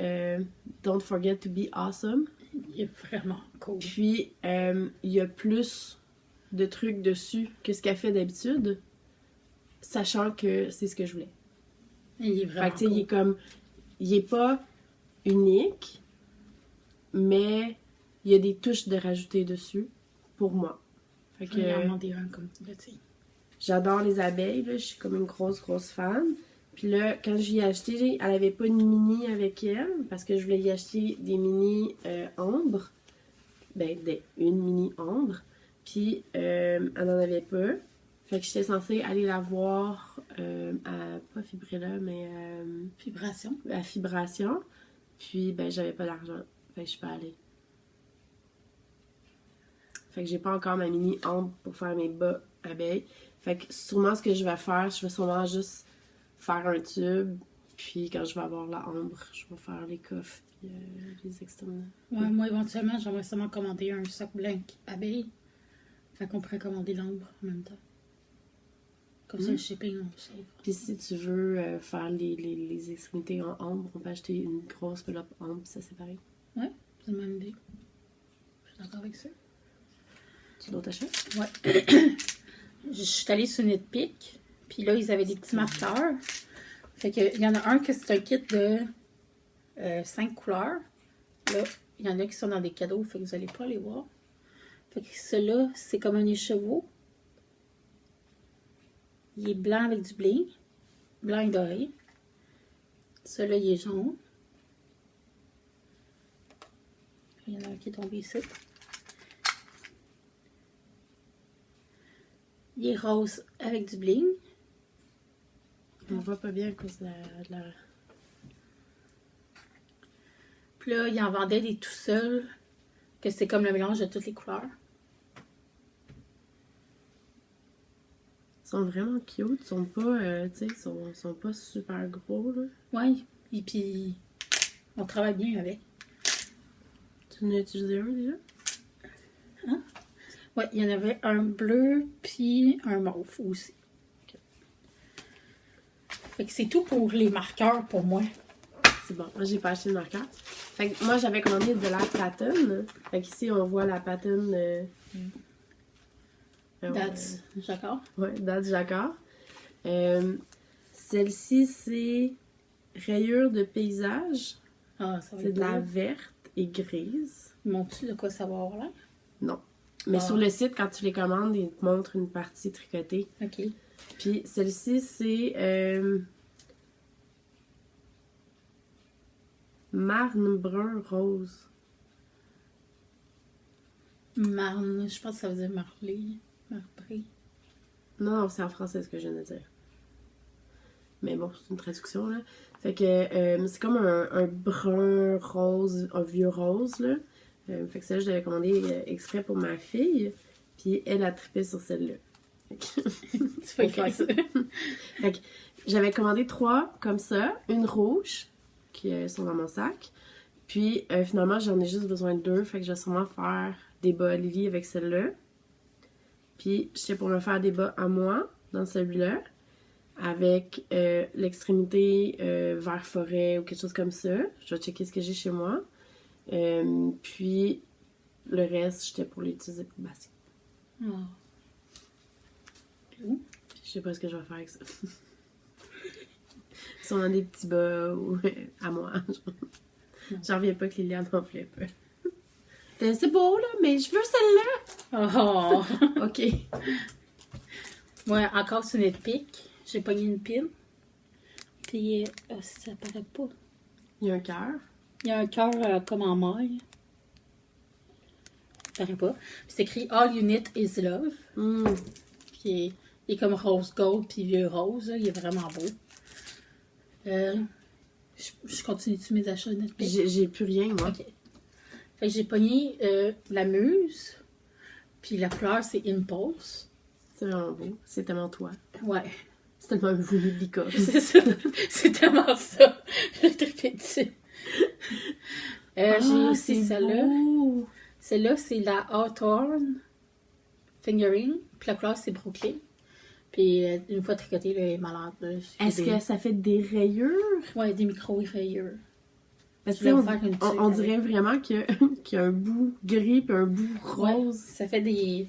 Don't Forget to Be Awesome. Il est vraiment cool. Puis il y a plus de trucs dessus que ce qu'elle fait d'habitude, sachant que c'est ce que je voulais. Il est vraiment Fait que tu sais, cool. il est comme... Il est pas unique, mais il y a des touches de rajouter dessus pour moi. Fait Je vais en que demander un comme là, tu sais. j'adore les abeilles, là, je suis comme une grosse fan. Puis là, quand je l'ai acheté, elle avait pas une mini avec elle, parce que je voulais y acheter des mini ambre. Ben, une mini ambre. Puis elle n'en avait pas. Fait que j'étais censée aller la voir à, pas Fibrilla, mais Vibration. à Fibration. Puis, ben, j'avais pas d'argent. Fait que je suis pas allée. Fait que j'ai pas encore ma mini ambre pour faire mes bas abeilles. Fait que sûrement ce que je vais faire, je vais sûrement juste faire un tube. Puis quand je vais avoir la ambre, je vais faire les coffres puis les externes. Ouais, moi, éventuellement, j'aimerais seulement commander un sac blanc abeille. Fait qu'on pourrait commander l'ambre en même temps. Comme ça, le shipping, on le sauve. Puis si tu veux faire les extrémités en ambre, on peut acheter une grosse enveloppe ambre puis ça c'est pareil. Ouais, c'est une bonne idée. Je suis d'accord avec ça. Tu dois t'acheter? Ouais. Je suis allée sur Nitpick. Puis là, ils avaient des petits marqueurs. Fait que, il y en a un que c'est un kit de 5 couleurs. Là, il y en a qui sont dans des cadeaux. Fait que vous n'allez pas les voir. Fait que celui-là, c'est comme un écheveau. Il est blanc avec du bling. Blanc et doré. Celui-là, il est jaune. Il y en a un qui est tombé ici. Il est rose avec du bling. On voit pas bien à cause de la... Puis là, il en vendait des tout seuls. Que c'est comme le mélange de toutes les couleurs. Ils sont vraiment cute. Ils sont pas, tu sais, sont pas super gros, là. Ouais. Et puis, on travaille bien avec. Tu en as utilisé un déjà? Ouais, il y en avait un bleu puis un mauve aussi. Fait que c'est tout pour les marqueurs pour moi. C'est bon. Moi, j'ai pas acheté de marqueur. Fait que moi, j'avais commandé de la pattern. Fait qu'ici, on voit la pattern... That's Jacquard. Ouais, That's Jacquard. Celle-ci, c'est rayures de paysage. Ah, ça va C'est être de la beau. verte et grise. Montres-tu de quoi ça va avoir l'air? Non. Mais Ah. sur le site, quand tu les commandes, ils te montrent une partie tricotée. OK. Puis celle-ci, c'est marne brun rose. Marne, je pense que ça veut dire marlé. Marbré. Non, c'est en français ce que je viens de dire. Mais bon, c'est une traduction, là. Fait que c'est comme un brun rose, un vieux rose, là. Fait que celle-là, je l'avais commandé exprès pour ma fille. Puis elle a trippé sur celle-là. Tu peux faire ça. Fait que j'avais commandé 3 comme ça, une rouge qui sont dans mon sac. Puis finalement j'en ai juste besoin de 2, fait que je vais sûrement faire des bas Lily avec celle-là. Puis j'étais pour me faire des bas à moi dans celui-là avec l'extrémité vert forêt ou quelque chose comme ça. Je vais checker ce que j'ai chez moi. Puis le reste j'étais pour l'utiliser pour bassin. Oh. Je sais pas ce que je vais faire avec ça. Sûrement des petits bas ou à moi. J'en reviens pas que Liliane n'en voulait pas. C'est beau, là, mais je veux celle-là. Oh. OK. Moi, encore sur Netpick, j'ai pogné une pile. Puis, ça paraît pas. Il y a un cœur. Il y a un cœur comme en maille. Ça paraît pas. Puis c'est écrit All You Need Is Love. Puis il est comme rose gold puis vieux rose. Là. Il est vraiment beau. Je continue-tu mes achats de Netpick? J'ai plus rien, moi. Ok. Fait que j'ai pogné la muse. Puis la couleur, c'est Impulse. C'est vraiment beau. C'est tellement toi. Ouais. C'est tellement voulu de licorne. C'est ça. C'est tellement ça. J'ai trippé dessus. J'ai aussi celle-là. beau. Celle-là, c'est la Hawthorne Fingering. Puis la couleur, c'est Brooklyn. Puis une fois tricotée, là, elle est malade. Là. Est-ce que ça fait des rayures? Ouais, des micro-rayures. Parce Je vais que vous faire une on tuque dirait vraiment qu'il y a un bout gris puis un bout Ouais, rose. ça fait des...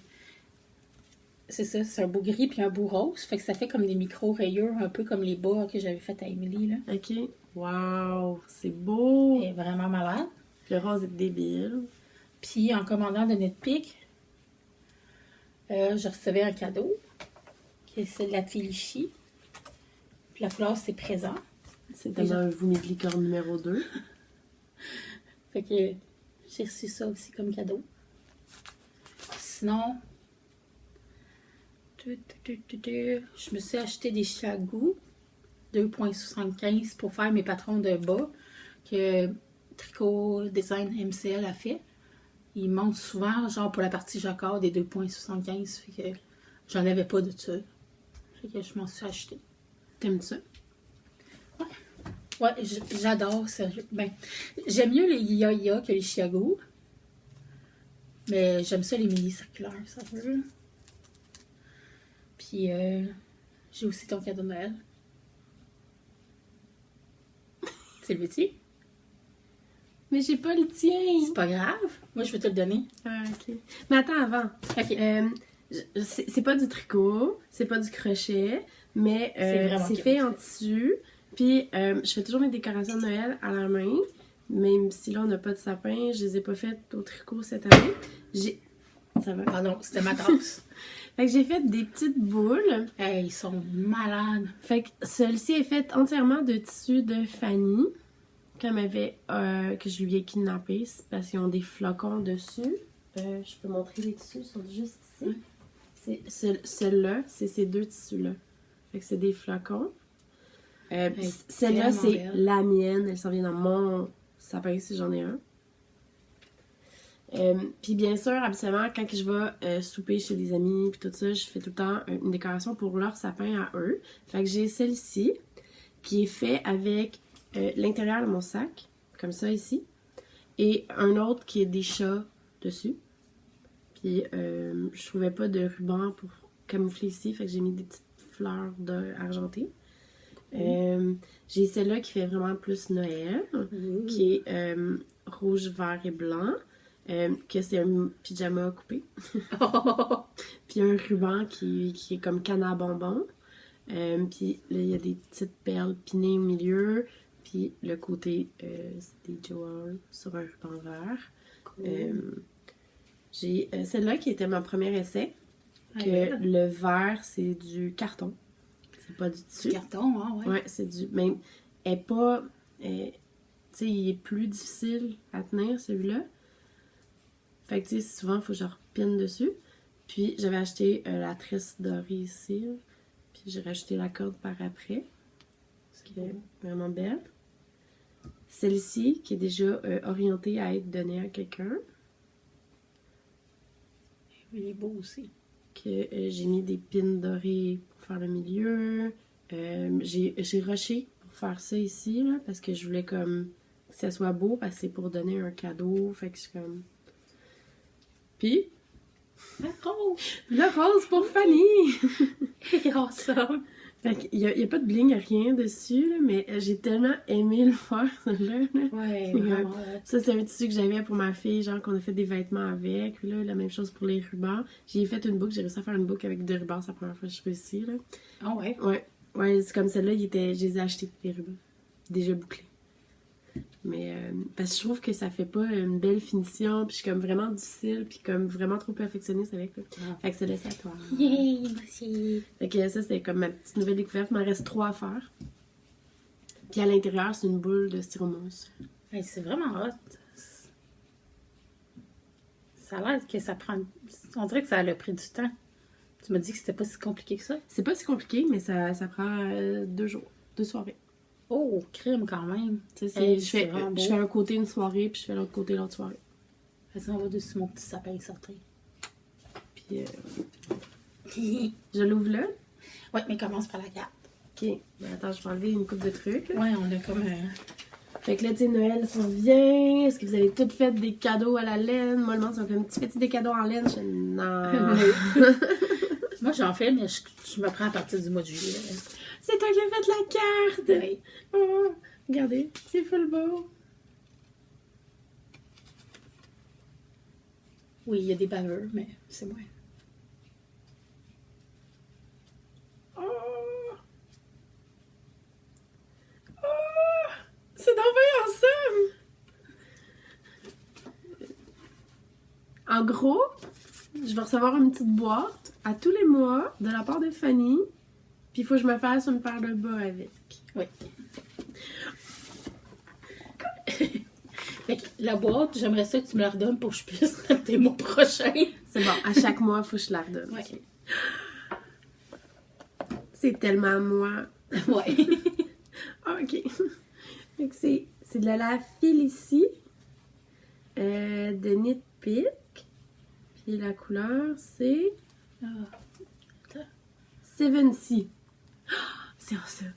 c'est ça, c'est un beau gris puis un beau rose. Fait que ça fait comme des micro-rayures, un peu comme les bas que j'avais fait à Emily, là. OK. Wow, c'est beau! Elle est vraiment malade. Le rose est débile. Puis en commandant de Netpick, je recevais un cadeau. C'est de la Félicie. Puis la couleur, c'est présent. C'est tellement un vous mes licorne numéro 2. Fait que j'ai reçu ça aussi comme cadeau. Sinon, je me suis acheté des Chiagou 2.75 pour faire mes patrons de bas que Tricot Design MCL a fait. Ils montent souvent, genre pour la partie jacquard, des 2.75. Fait que j'en avais pas de ça. Fait que je m'en suis acheté. T'aimes ça? Ouais, j'adore, sérieux. Ben, j'aime mieux les Yaya que les Chiago. Mais j'aime ça les mini-circulaires, ça veut. Puis, j'ai aussi ton cadeau de Noël. C'est le petit? Mais j'ai pas le tien! C'est pas grave. Moi, je vais te le donner. Ah, ok. Mais attends, avant. Ok. C'est pas du tricot, c'est pas du crochet, mais c'est cute. fait en tissu. Puis, je fais toujours mes décorations de Noël à la main. Même si là, on n'a pas de sapin, je les ai pas faites au tricot cette année. Ça va? Pardon, c'était ma tasse. Fait que j'ai fait des petites boules. Hey, ils sont malades. Fait que celle-ci est faite entièrement de tissu de Fanny. Qu'elle m'avait, que je lui ai kidnappé. C'est parce qu'ils ont des flocons dessus. Je peux montrer les tissus, ils sont juste ici. C'est celle-là, c'est ces deux tissus-là. Fait que c'est des flocons. Celle-là, c'est belle. la mienne. Elle s'en vient dans mon sapin si j'en ai un. Puis bien sûr, habituellement, quand je vais souper chez des amis puis tout ça, je fais tout le temps une décoration pour leur sapin à eux. Fait que j'ai celle-ci qui est faite avec l'intérieur de mon sac, comme ça ici, et un autre qui est des chats dessus. Puis je trouvais pas de ruban pour camoufler ici, fait que j'ai mis des petites fleurs argentées. J'ai celle-là qui fait vraiment plus Noël, qui est rouge, vert et blanc, que c'est un pyjama coupé. Puis un ruban qui est comme canne à bonbons. Puis là, il y a des petites perles pinées au milieu. Puis le côté, c'est des jewels sur un ruban vert. Cool. J'ai celle-là qui était mon premier essai. Que le vert, c'est du carton. C'est pas du tissu. Du carton, hein, ouais. Ouais, c'est du... Même, elle est pas... tu sais, il est plus difficile à tenir, celui-là. Fait que, tu sais, souvent, il faut que je repine dessus. Puis, j'avais acheté la tresse dorée ici. Là. Puis, j'ai rajouté la corde par après. Qui est vraiment belle. Celle-ci, qui est déjà orientée à être donnée à quelqu'un. Il est beau aussi. Que j'ai mis des pins dorés pour faire le milieu. J'ai rushé pour faire ça ici, là, parce que je voulais comme que ça soit beau, parce que c'est pour donner un cadeau. Fait que je suis comme... Puis... La rose! Le rose pour Fanny! C'est awesome! Fait qu'il y a pas de bling, rien dessus, là, mais j'ai tellement aimé le faire, là. Ouais, vraiment. Ça, c'est un tissu que j'avais pour ma fille, genre qu'on a fait des vêtements avec. Puis là, la même chose pour les rubans. J'ai fait une boucle, j'ai réussi à faire une boucle avec des rubans, c'est la première fois que je réussis, là. Ah ouais? Ouais, c'est comme celle-là, je les ai achetés, les rubans. Déjà bouclés. Mais, parce que je trouve que ça fait pas une belle finition, puis je suis comme vraiment difficile, puis comme vraiment trop perfectionniste avec. Fait que celle-là, c'est à toi. Yay, merci! Fait que ça, c'était comme ma petite nouvelle découverte. Il m'en reste 3 à faire. Puis à l'intérieur, c'est une boule de styromousse. Hey, c'est vraiment hot. Ça a l'air que ça prend... On dirait que ça a pris du temps. Tu m'as dit que c'était pas si compliqué que ça? C'est pas si compliqué, mais ça prend 2 jours, 2 soirées. Oh, crime quand même. Tu sais, je fais un côté une soirée, puis je fais l'autre côté l'autre soirée. Vas-y, on va dessus mon petit sapin sortir. Puis, je l'ouvre là. Ouais, mais commence par la carte. Ok, ben, attends, je vais enlever une coupe de trucs. Là. Ouais, on a comme... Fait que là, tu sais, Noël s'en vient. Est-ce que vous avez toutes fait des cadeaux à la laine? Moi, le monde, c'est comme, tu fais-tu des cadeaux en laine? Je fais, non. Moi, j'en fais, mais je me prends à partir du mois de juillet. C'est toi qui as fait la carte! Oui. Oh, regardez, c'est full beau. Oui, il y a des baveurs, mais c'est moins. En gros, je vais recevoir une petite boîte à tous les mois de la part de Fanny. Puis il faut que je me fasse une paire de bas avec. Oui. Fait que la boîte, j'aimerais ça que tu me la redonnes pour que je puisse les mois prochains. C'est bon, à chaque mois, il faut que je la redonne. Ouais. Ok. C'est tellement moi. Ouais. Ok. Fait que c'est de la Félicie de Knit Pick. Puis la couleur, c'est Ah. 7C. C'est awesome.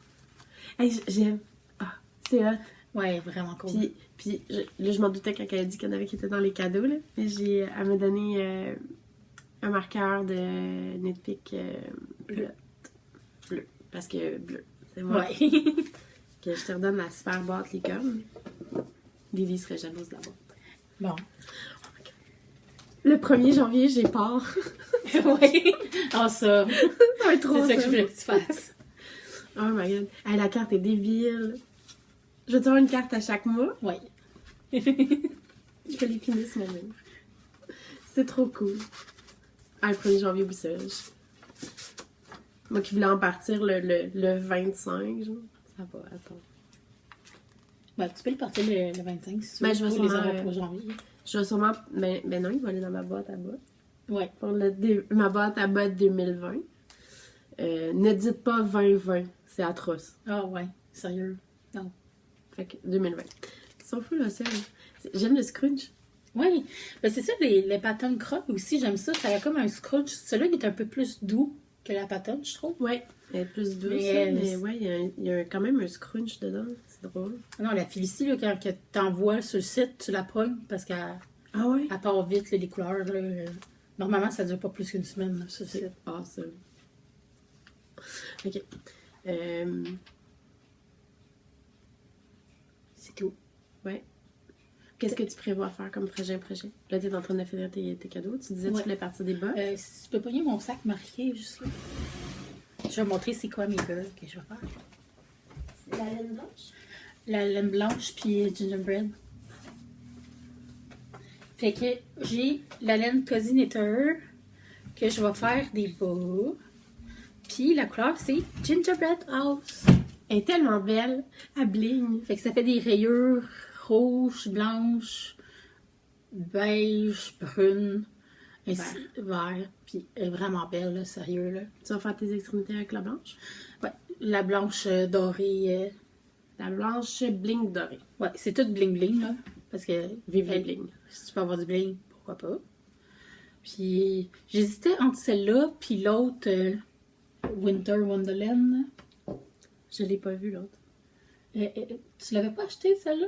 Hey, j'aime. Ah, c'est hot. Ouais, vraiment cool. Puis là, je m'en doutais quand elle a dit qu'il y en avait qui étaient dans les cadeaux. Là. Mais elle m'a donné un marqueur de Knit Pick bleu. Bleu. Parce que bleu, c'est moi. Ouais. Que je te redonne la super boîte licorne. Lily serait jalouse de la boîte. Bon. Le 1er janvier, j'ai peur. Oui. Ah, ça. Ça va être trop C'est ça que je voulais que tu fasses. Oh my god. Hey, la carte est débile. Je vais te faire une carte à chaque mois. Oui. Je vais l'épiner sur mon mur. C'est trop cool. Ah, le 1er janvier, oui, ça. Moi qui voulais en partir le 25, genre. Ça va, attends. Ben, tu peux le partir le 25 si tu veux. Ben, je vais pour les sûrement, avoir pour janvier. Je vais sûrement... Ben non, il va aller dans ma boîte à bas. Ouais. Pour ma boîte à bas 2020. Ne dites pas 2020. C'est atroce. Ah, ouais. Sérieux. Non. Fait que 2020. Ils sont fous, là, ça. J'aime le scrunch. Oui. Ben, c'est ça, les patterns crocs aussi, j'aime ça. Ça a comme un scrunch. Celui-là, il est un peu plus doux que la pattern, je trouve. Ouais. Elle est plus douce, mais ouais, il y a quand même un scrunch dedans. C'est drôle. Non, la Félicie, là, quand tu t'envoies sur le site, tu la pognes parce qu'elle Ah ouais? part vite, là, les couleurs. Là, normalement, ça dure pas plus qu'une semaine, là, sur le site. Awesome. Ok. C'est tout. Ouais. Qu'est-ce que tu prévois faire comme projet? Là, t'es en train de finir tes cadeaux. Tu disais que tu voulais partir des bas. Si tu peux pogner mon sac marqué, juste là. Je vais montrer c'est quoi mes bas que je vais faire. La laine blanche? La laine blanche puis gingerbread. Fait que j'ai la laine Cozy Knitter que je vais faire des bas. Puis la couleur c'est Gingerbread House. Elle est tellement belle. Elle bling. Fait que ça fait des rayures rouges, blanches, beige, brunes, ainsi vert. Puis elle est vraiment belle, là, sérieux là. Tu vas faire tes extrémités avec la blanche? Ouais, la blanche dorée. La blanche bling dorée. Ouais, c'est tout bling bling là. Parce que Vive le bling. si tu peux avoir du bling, pourquoi pas. Puis j'hésitais entre celle-là puis l'autre Winter Wonderland. Je l'ai pas vue, l'autre. Tu l'avais pas acheté celle-là?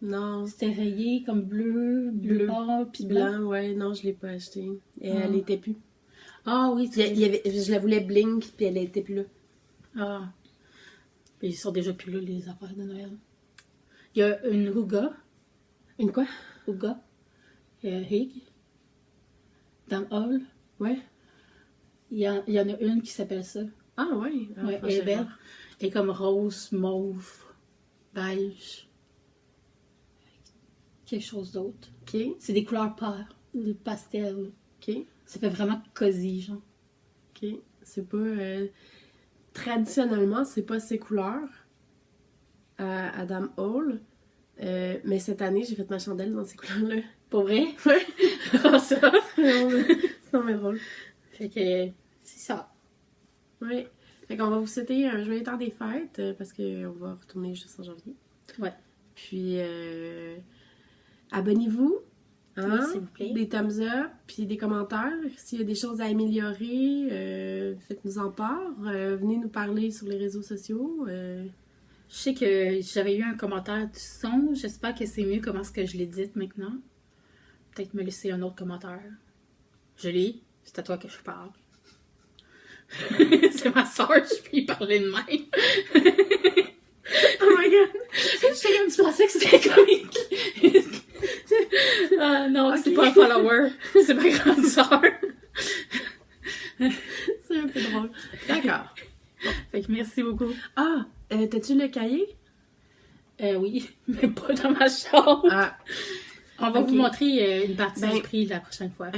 Non. C'était rayé comme bleu pâle puis blanc. Blanc, ouais, non, je l'ai pas acheté. Et elle était plus. Ah oui, Je la voulais bling, puis elle était plus là. Ah. Puis ils sont déjà plus là, les affaires de Noël. Il y a une Huga. Une quoi? Huga. Hig. Dans le hall. Ouais. Il y en a une qui s'appelle ça. Ah ouais? Ah, Ouais, elle est belle. Elle est comme rose, mauve, beige. Quelque chose d'autre. Ok. C'est des couleurs pastel. Ok. Ça fait vraiment cosy, genre. Ok. C'est pas... traditionnellement, c'est pas ces couleurs à Adam Hall. Mais cette année, j'ai fait ma chandelle dans ces couleurs-là. Pour vrai? Ouais. Comme ça. C'est non mais drôle. Fait que c'est ça. Ouais. Fait qu'on va vous souhaiter un joyeux temps des fêtes parce qu'on va retourner juste en janvier. Ouais. Puis abonnez-vous. Hein? Oui, s'il vous plaît. Des thumbs up, puis des commentaires. S'il y a des choses à améliorer, faites-nous en part. Venez nous parler sur les réseaux sociaux. Je sais que j'avais eu un commentaire du son. J'espère que c'est mieux comment est-ce que je l'édite maintenant. Peut-être me laisser un autre commentaire. Je lis. C'est à toi que je parle. C'est ma soeur, je peux y parler de même. Oh my god! Je pensais que c'était comme... Ah non, Okay. c'est pas un follower. C'est ma grande soeur. C'est un peu drôle. D'accord. Fait que merci beaucoup. Ah! T'as-tu le cahier? Oui, mais pas dans ma chambre. Ah! On va Ok. vous montrer une partie Ben, du prix la prochaine fois.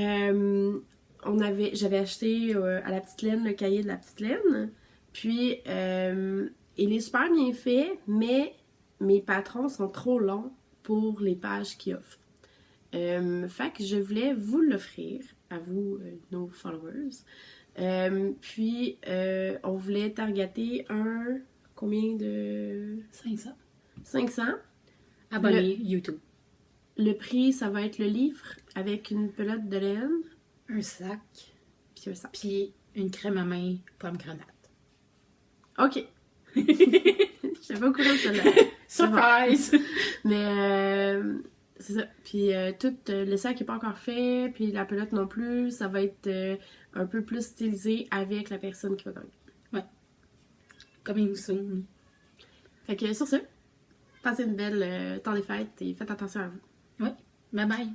J'avais acheté à la petite laine le cahier de la petite laine. Puis, il est super bien fait, mais mes patrons sont trop longs pour les pages qu'ils offrent. Fait que je voulais vous l'offrir, à vous, nos followers. Puis, on voulait targeter combien de... 500. 500. Abonnés YouTube. Le prix, ça va être le livre avec une pelote de laine, Un sac. puis un sac. Puis une crème à main pomme grenade. OK. J'avais pas au courant de celle-là. Surprise! Mais c'est ça. Puis tout le sac n'est pas encore fait, puis la pelote non plus. Ça va être un peu plus stylisé avec la personne qui va gagner. Coming soon. Fait que sur ce, passez une belle temps des fêtes et faites attention à vous. Oui. Bye bye.